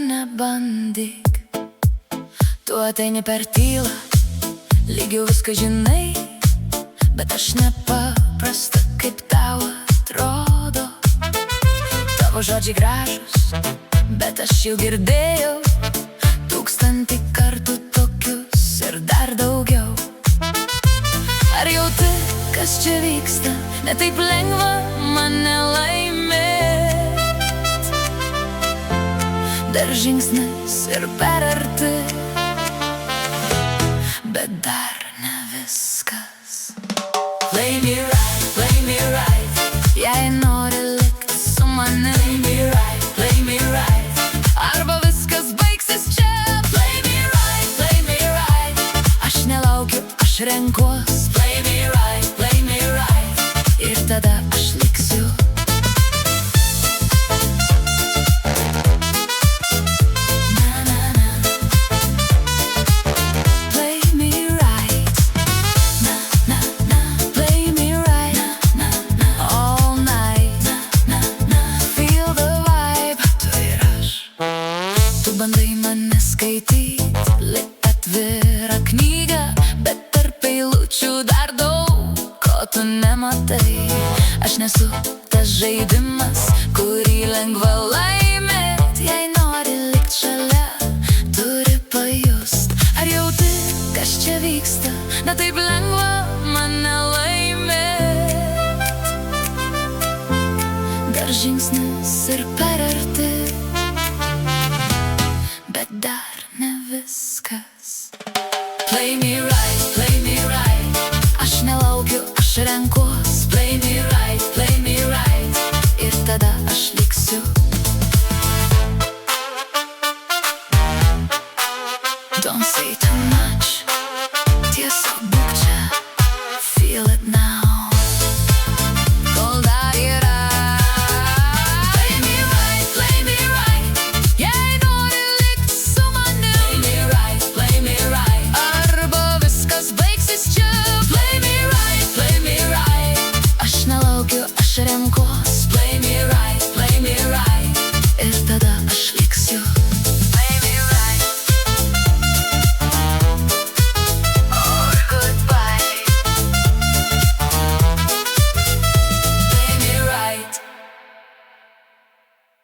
nebandyk. Tu ateini per tylą, lyg jau viską žinai, bet aš nepaprasta, kaip tau atrodo. Tavo žodžiai gražus, bet aš jau girdėjau 1000 kartų tokius ir dar daugiau. Ar jauti, kas čia vyksta? Ne taip lengva mane laimėt. Dar žingsnis ir per arti, bet dar ne viskas. Play me right, jei nori likti su manim. Play me right, arba viskas baigsis čia. Play me right, aš nelaukiu, aš renkuos. Play me right, ir tada aš liksiu. Bandai mane skaityt, lyg atvira knyga, bet tarp eilučių dar daug, ko tu nematai. Aš nesu tas žaidimas, kurį lengva laimėt. Jei nori likt šalia, turi pajust. Ar jauti, kas čia vyksta? Ne taip lengva mane laimėt. Dar žingsnis ir per arti, bet dar ne viskas. Play me right.